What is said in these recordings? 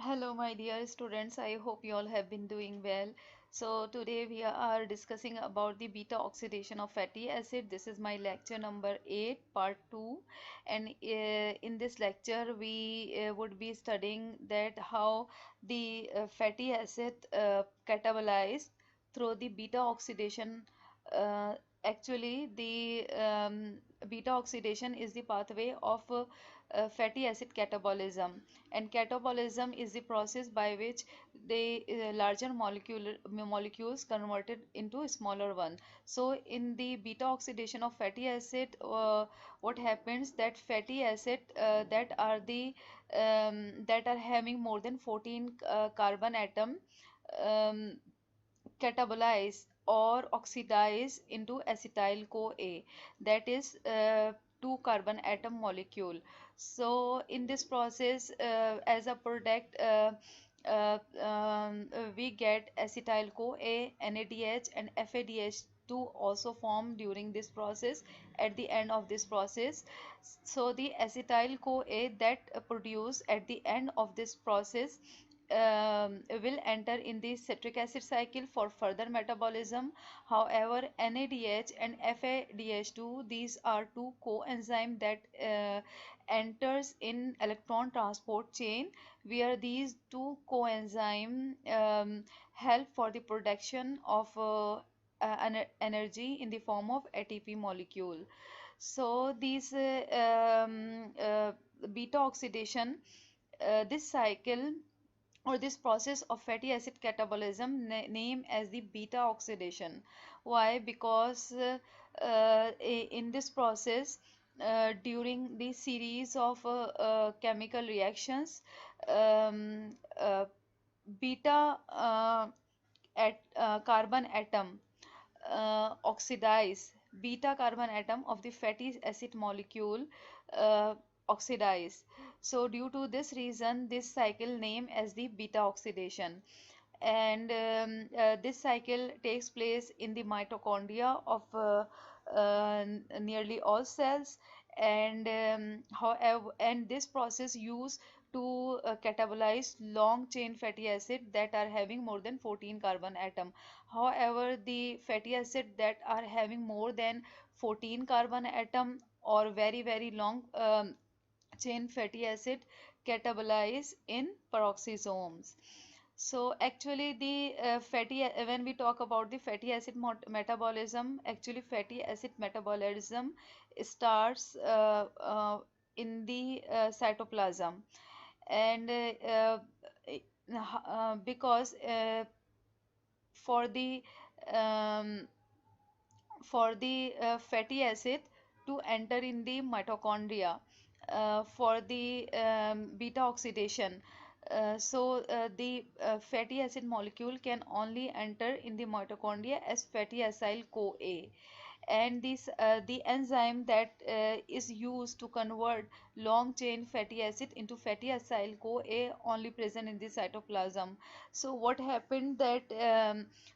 Hello, my dear students. I hope you all have been doing well. So today we are discussing about the beta oxidation of fatty acid. This is my lecture number 8, part 2. And in this lecture, we would be studying that how the fatty acid catabolized through the beta oxidation. Uh, Actually, the beta oxidation is the pathway of fatty acid catabolism, and catabolism is the process by which the larger molecules converted into a smaller one. So in the beta oxidation of fatty acid, what happens that fatty acid that are having more than 14 carbon atom um, catabolize or oxidize into acetyl CoA, that is 2 carbon atom molecule. So in this process, as a product, we get acetyl CoA, NADH and FADH2 also form during this process. At the end of this process, so the acetyl CoA that produce at the end of this process will enter in the citric acid cycle for further metabolism. However, NADH and FADH2, these are two coenzymes that enters in electron transport chain, where these two coenzyme help for the production of energy in the form of ATP molecule. So these beta oxidation, this cycle or this process of fatty acid catabolism name as the beta oxidation. Why? Because in this process, during the series of chemical reactions, um, uh, beta at carbon atom oxidize, beta carbon atom of the fatty acid molecule uh, oxidize. So due to this reason, this cycle name as the beta oxidation. And this cycle takes place in the mitochondria of nearly all cells. And however, and this process used to catabolize long chain fatty acid that are having more than 14 carbon atom. However, the fatty acid that are having more than 14 carbon atom or very long chain fatty acid catabolize in peroxisomes. So actually the when we talk about the fatty acid metabolism, actually fatty acid metabolism starts in the cytoplasm. And because for the um, fatty acid to enter in the mitochondria for the beta oxidation. The fatty acid molecule can only enter in the mitochondria as fatty acyl CoA, and this the enzyme that is used to convert long chain fatty acid into fatty acyl CoA only present in the cytoplasm. So what happened that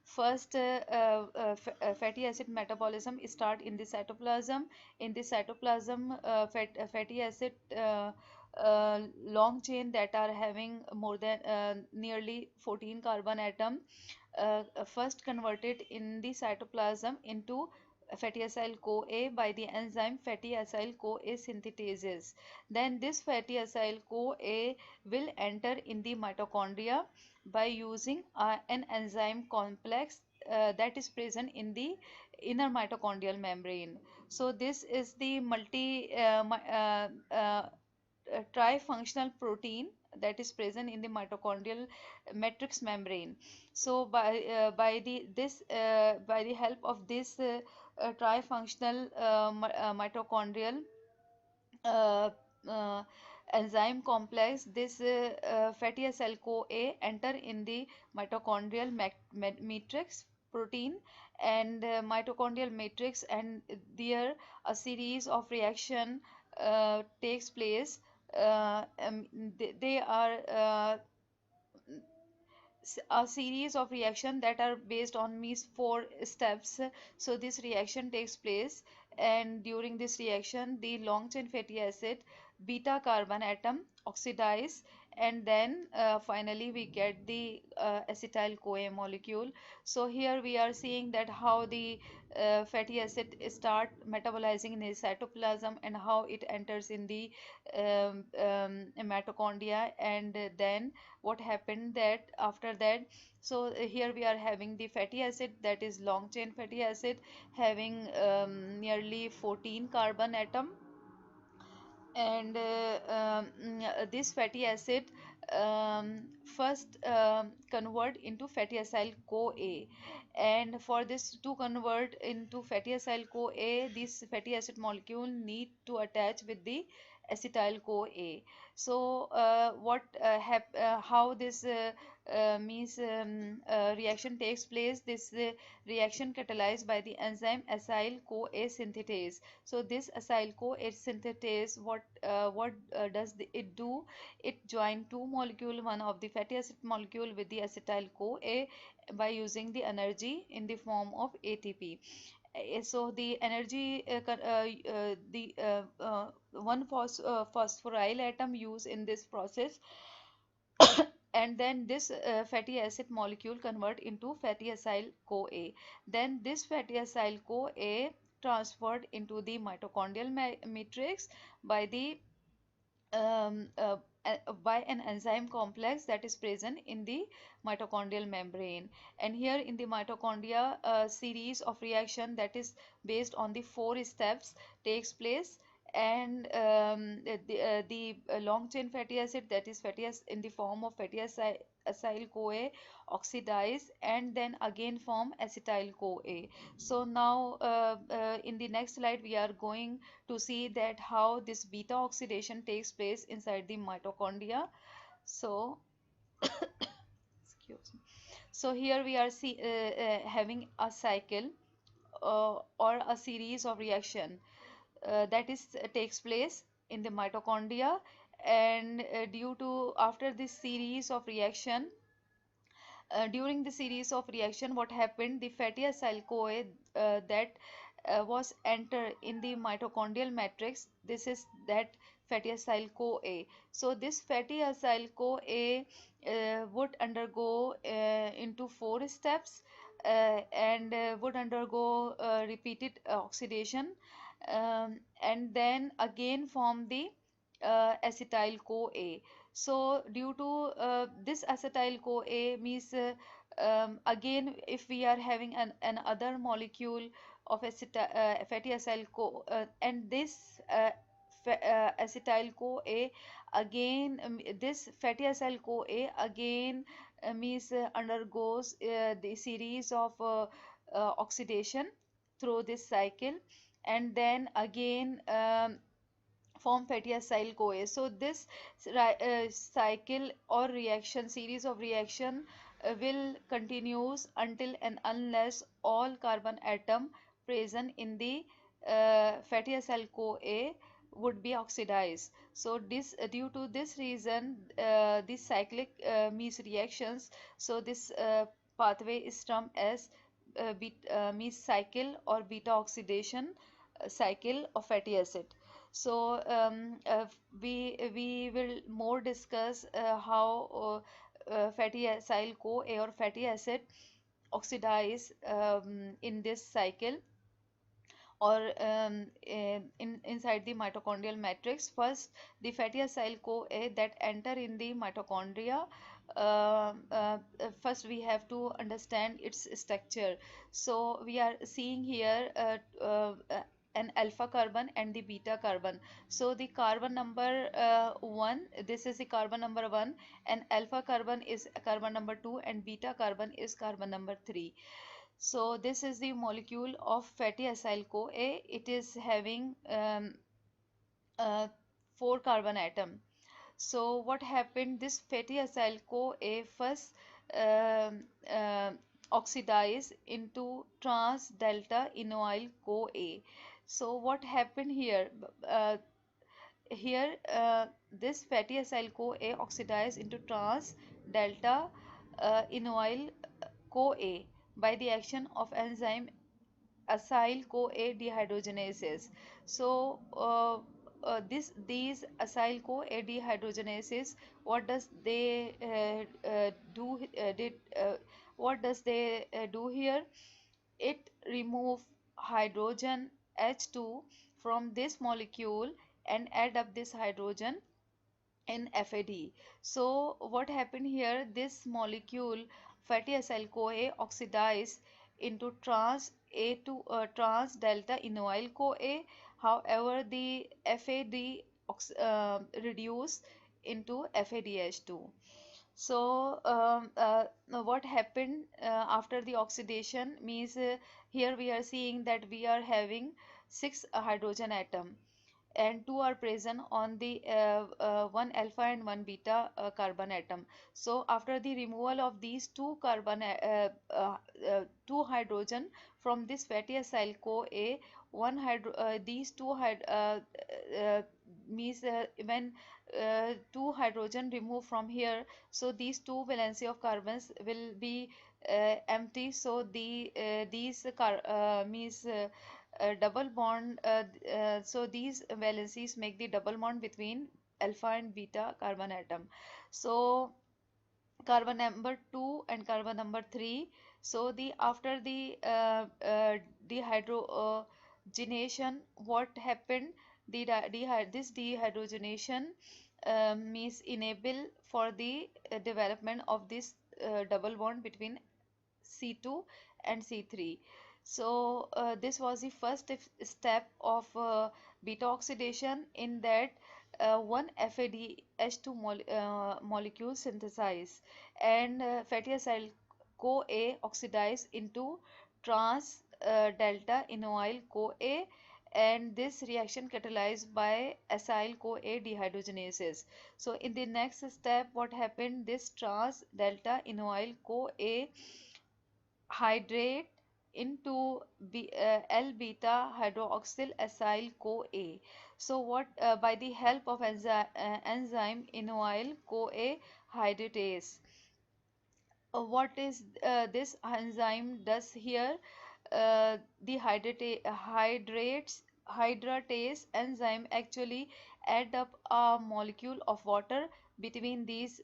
first fatty acid metabolism start in the cytoplasm. In the cytoplasm, fatty acid long chain that are having more than nearly 14 carbon atom first converted in the cytoplasm into fatty acyl CoA by the enzyme fatty acyl CoA synthetases. Then this fatty acyl CoA will enter in the mitochondria by using an enzyme complex that is present in the inner mitochondrial membrane. So this is the trifunctional protein that is present in the mitochondrial matrix membrane. So by the help of this trifunctional mitochondrial uh, uh, enzyme complex, this fatty acyl CoA enter in the mitochondrial matrix protein and mitochondrial matrix, and there a series of reaction takes place. They are a series of reaction that are based on these 4 steps. So this reaction takes place, and during this reaction the long chain fatty acid beta carbon atom oxidize, and then finally we get the acetyl CoA molecule. So here we are seeing that how the fatty acid start metabolizing in the cytoplasm and how it enters in the mitochondria, and then what happened that after that. So here we are having the fatty acid, that is long chain fatty acid, having nearly 14 carbon atom, and this fatty acid first convert into fatty acyl CoA, and for this to convert into fatty acyl CoA, this fatty acid molecule need to attach with the acetyl CoA. So how this means reaction takes place. This reaction catalyzed by the enzyme acyl CoA synthetase. So this acyl CoA synthetase, what does it do? It join two molecule, one of the fatty acid molecule with the acetyl CoA by using the energy in the form of ATP. So the energy the one phosphoryl atom used in this process, and then this fatty acid molecule convert into fatty acyl CoA. Then this fatty acyl CoA transferred into the mitochondrial matrix by the by an enzyme complex that is present in the mitochondrial membrane. And here in the mitochondria, a series of reaction that is based on the four steps takes place, and the long chain fatty acid, that is fatty acid in the form of fatty acyl CoA, oxidize and then again form acetyl CoA. So now in the next slide we are going to see that how this beta oxidation takes place inside the mitochondria. So excuse me. So here we are having a cycle or a series of reaction that is takes place in the mitochondria, and due to after this series of reaction, during the series of reaction, what happened, the fatty acyl CoA that was enter in the mitochondrial matrix, this is that fatty acyl CoA. So this fatty acyl CoA would undergo into four steps and would undergo repeated oxidation, and then again form the acetyl CoA. So due to this acetyl CoA means again if we are having an other molecule of fatty acyl CoA, and this acetyl CoA again, this fatty acyl CoA again means undergoes the series of oxidation through this cycle, and then again form fatty acyl CoA. So this cycle or reaction, series of reaction will continues until and unless all carbon atom present in the fatty acyl CoA would be oxidized. So this due to this reason, this cyclic means reactions. So this pathway is termed as means cycle or beta oxidation cycle of fatty acid. So we will more discuss how fatty acyl CoA or fatty acid oxidize in this cycle or inside the mitochondrial matrix. First, the fatty acyl CoA that enter in the mitochondria. First, we have to understand its structure. So we are seeing here an alpha carbon and the beta carbon. So the carbon number 1, this is the carbon number 1, and alpha carbon is carbon number 2, and beta carbon is carbon number 3. So this is the molecule of fatty acyl CoA. It is having uh, 4 carbon atom. So what happened? This fatty acyl CoA first um, uh, oxidize into trans delta enoyl CoA. So what happened here? Here this fatty acyl CoA oxidized into trans delta enoyl CoA by the action of enzyme acyl CoA dehydrogenases. So these acyl CoA dehydrogenases, what does they do did what does they do here? It remove hydrogen H2 from this molecule and add up this hydrogen in FAD. So what happened here? This molecule fatty acyl CoA oxidize into trans delta enoyl CoA. However, the FAD reduce into FADH2. So now what happened after the oxidation means here we are seeing that we are having six hydrogen atom and two are present on the one alpha and one beta carbon atom. So after the removal of these two hydrogen from this fatty acyl CoA, these two means when two hydrogen removed from here, so these two valency of carbons will be empty. So these means double bond, so these valencies make the double bond between alpha and beta carbon atom. So carbon number 2 and carbon number 3, so the after the dehydrogenation, what happened? This dehydrogenation means enable for the development of this double bond between C2 and C3. So this was the first step of beta oxidation, in that one FADH2 molecule synthesize and fatty acyl CoA oxidize into trans delta enoyl CoA, and this reaction catalyzed by acyl CoA dehydrogenases. So in the next step, what happened? This trans delta enoyl CoA hydrate into L-beta hydroxyl acyl CoA. So what by the help of enzyme enoyl CoA hydratase. What is this enzyme does here? The hydratase enzyme actually add up a molecule of water between these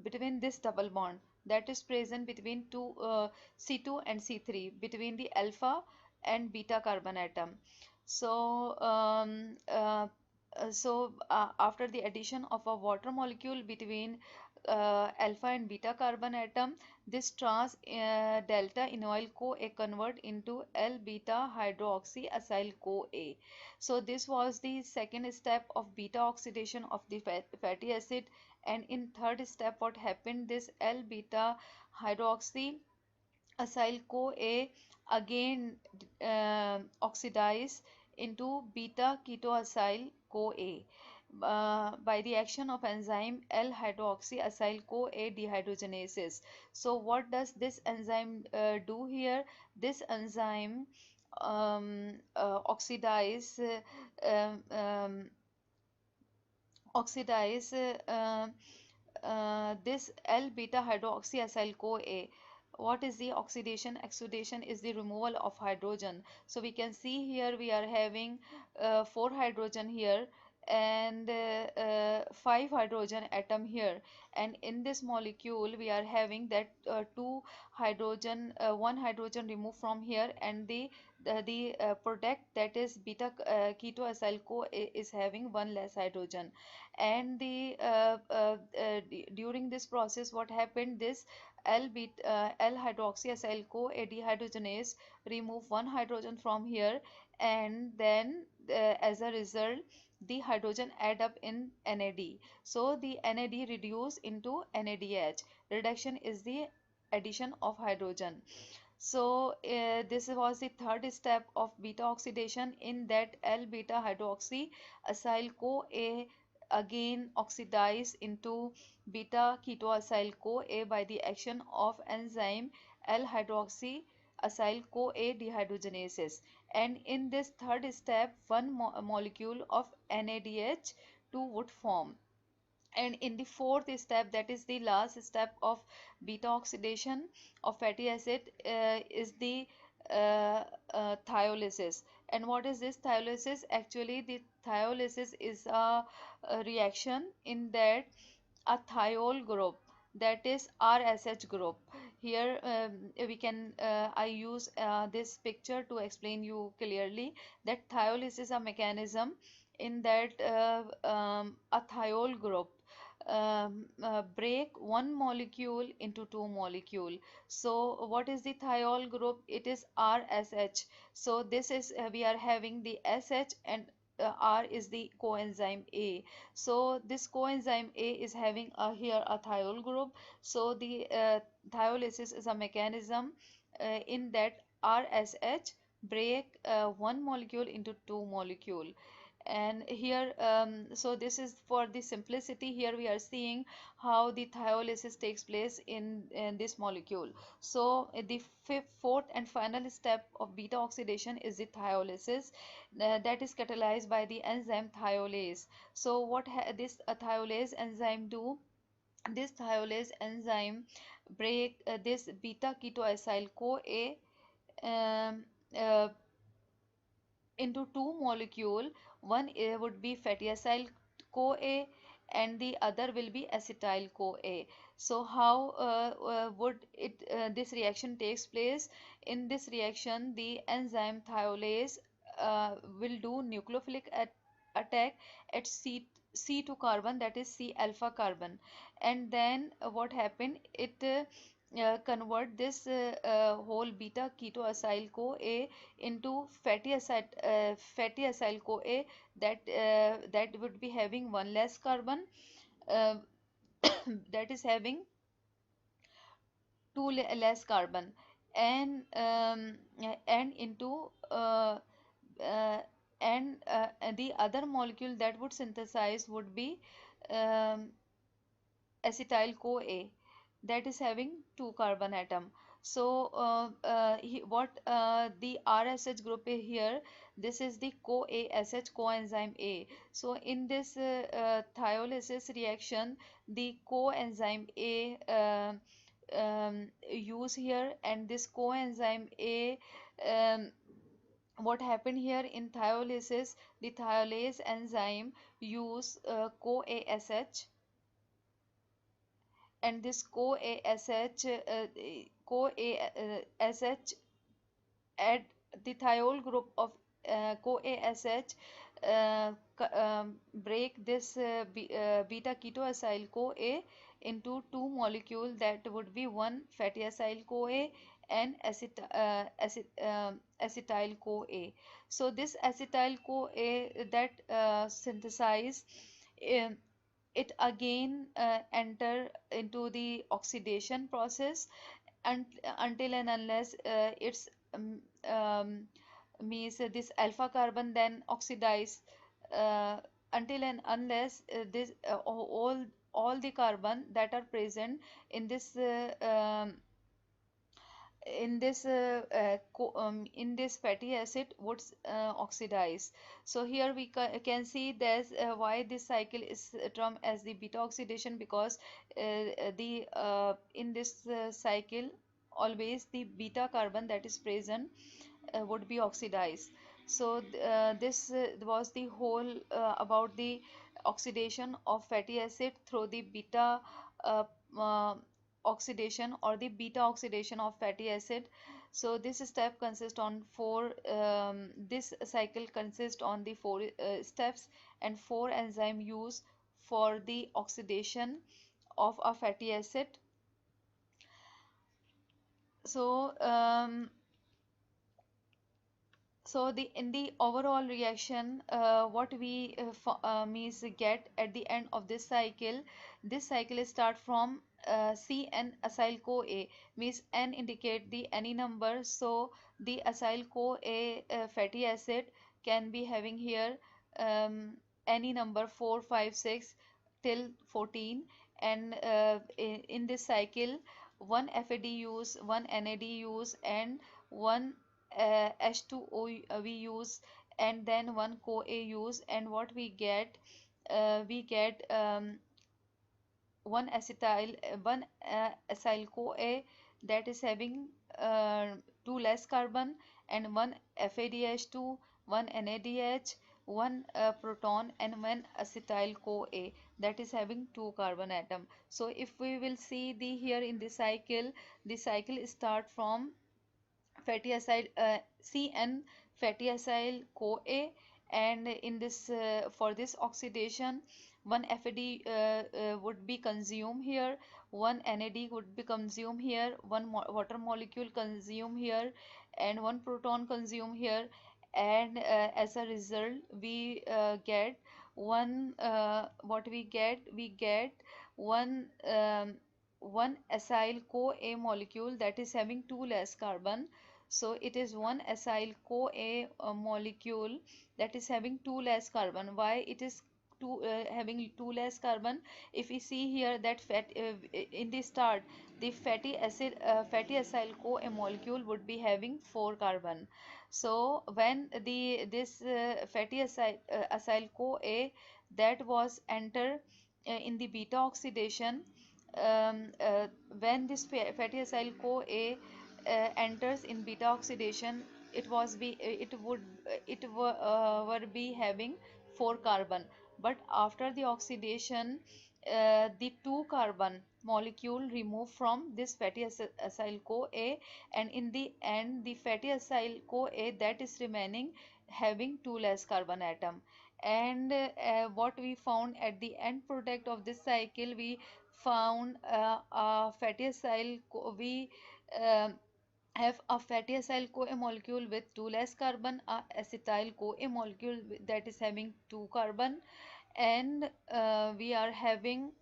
between this double bond that is present between C2 and C3, between the alpha and beta carbon atom. So after the addition of a water molecule between alpha and beta carbon atom, this trans delta enoyl CoA convert into L beta hydroxy acyl CoA. So this was the second step of beta oxidation of the fatty acid, and in third step what happened? This L beta hydroxy acyl CoA again oxidize into beta ketoacyl CoA by the action of enzyme L-hydroxy acyl CoA dehydrogenases. So what does this enzyme do here? This enzyme oxidize oxidize this L-beta hydroxy acyl CoA. What is the oxidation? Oxidation is the removal of hydrogen. So we can see here we are having 4 hydrogen here and 5 hydrogen atom here, and in this molecule we are having that 2 hydrogen 1 hydrogen removed from here, and the product, that is beta ketoacyl CoA, is having 1 less hydrogen. And during this process what happened? This L-hydroxyacyl CoA dehydrogenase remove 1 hydrogen from here, and then as a result the hydrogen add up in NAD. So the NAD reduce into NADH. Reduction is the addition of hydrogen. So this was the third step of beta oxidation, in that L-beta hydroxy acyl CoA again oxidize into beta ketoacyl CoA by the action of enzyme L-hydroxy acyl CoA dehydrogenases. And in this third step, one molecule of NADH2 would form. And in the fourth step, that is the last step of beta oxidation of fatty acid, is the thiolysis. And what is this thiolysis? Actually, the thiolysis is a reaction in that a thiol group, that is RSH group. Here we can I use this picture to explain you clearly that thiolysis is a mechanism in that a thiol group break one molecule into two molecule. So what is the thiol group? It is RSH. So this is we are having the SH, and R is the coenzyme A. So this coenzyme A is having here a thiol group. So the thiolysis is a mechanism in that RSH break one molecule into two molecule. And here so this is for the simplicity. Here we are seeing how the thiolysis takes place in this molecule. So the fourth and final step of beta oxidation is the thiolysis that is catalyzed by the enzyme thiolase. So what this thiolase enzyme do? This thiolase enzyme break this beta ketoacyl CoA um, uh, into two molecule. One would be fatty acyl CoA and the other will be acetyl CoA. So how would it this reaction takes place? In this reaction, the enzyme thiolase will do nucleophilic attack at C2 carbon, that is C alpha carbon, and then what happened? It convert this whole beta ketoacyl CoA into fatty acyl CoA, that would be having one less carbon, uh, that is having two less carbon, and and into uh, and the other molecule that would synthesize would be um, acetyl CoA, that is having two carbon atom. So what the RSH group is here, this is the CoA-SH coenzyme A. So in this thiolysis reaction, the coenzyme A use here, and this coenzyme A what happened here in thiolysis, the thiolase enzyme use CoA-SH, and this CoA-SH at the thiol group of CoA-SH break this beta ketoacyl CoA into two molecule, that would be one fatty acyl CoA and acetyl CoA. So this acetyl CoA that synthesize um, it again enter into the oxidation process, and until and unless it's means this alpha carbon then oxidize, uh, until and unless this all the carbon that are present in this in this fatty acid would oxidize. So here we can see there's why this cycle is termed as the beta oxidation, because the in this cycle always the beta carbon that is present would be oxidized. So this was the whole about the oxidation of fatty acid through the beta uh, uh, oxidation or the beta oxidation of fatty acid. So this step consists on four this cycle consists on the four steps and four enzyme used for the oxidation of a fatty acid. So so the in the overall reaction what we means get at the end of this cycle is start from C and acyl CoA, means N indicate the any number. So the acyl CoA fatty acid can be having here any number 4 5 6 till 14, and in this cycle one FAD use, one NAD use, and one H2O we use, and then one CoA use, and what we get one acyl CoA that is having two less carbon, and one FADH2 one NADH, one proton, and one acetyl CoA, that is having two carbon atom. So if we will see the cycle start from fatty acid CN fatty acyl CoA, and in this for this oxidation, one FAD would be consumed here, one NAD would be consumed here, one mo water molecule consumed here, and one proton consumed here, and as a result we get one what we get one one acyl CoA molecule that is having two less carbon. So it is one acyl CoA molecule that is having two less carbon. Why it is having two less carbon? If we see here that in the start, the fatty acyl CoA molecule would be having four carbon. So when the this acyl CoA that was enter in the beta oxidation, um, uh, when this fatty acyl CoA enters in beta oxidation, it would be having four carbon. But after the oxidation, the two carbon molecule removed from this fatty acyl CoA, and in the end the fatty acyl CoA that is remaining having two less carbon atom. And what we found at the end product of this cycle, we found a fatty acyl we um have a fatty acyl CoA molecule with two less carbon, a acetyl CoA molecule that is having two carbon, and we are having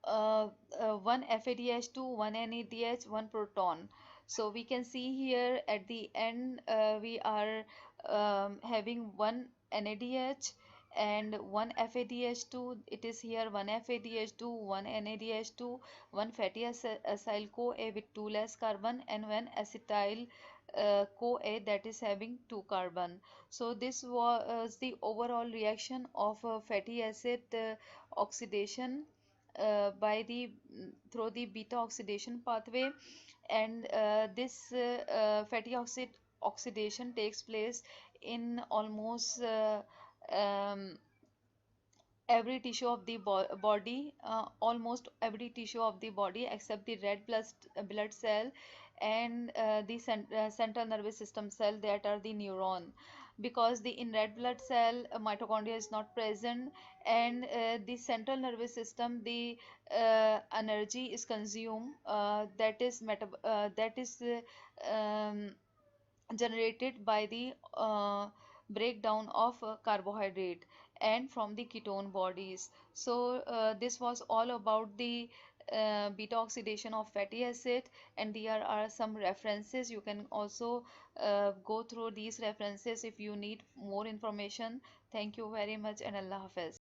one FADH2, one NADH, one proton. So we can see here at the end we are having one NADH and one FADH2. It is here one FADH2, one NADH2, one fatty acyl CoA with two less carbon, and one acetyl CoA that is having two carbon. So this was the overall reaction of fatty acid oxidation by the through the beta oxidation pathway. And this fatty oxidation takes place in almost um, every tissue of the body, almost every tissue of the body except the red blood cell and the central nervous system cell, that are the neuron. Because the in red blood cell mitochondria is not present, and the central nervous system, the energy is consumed, that is generated by the breakdown of carbohydrate and from the ketone bodies. So this was all about the beta oxidation of fatty acid, and there are some references. You can also go through these references if you need more information. Thank you very much, and Allah Hafiz.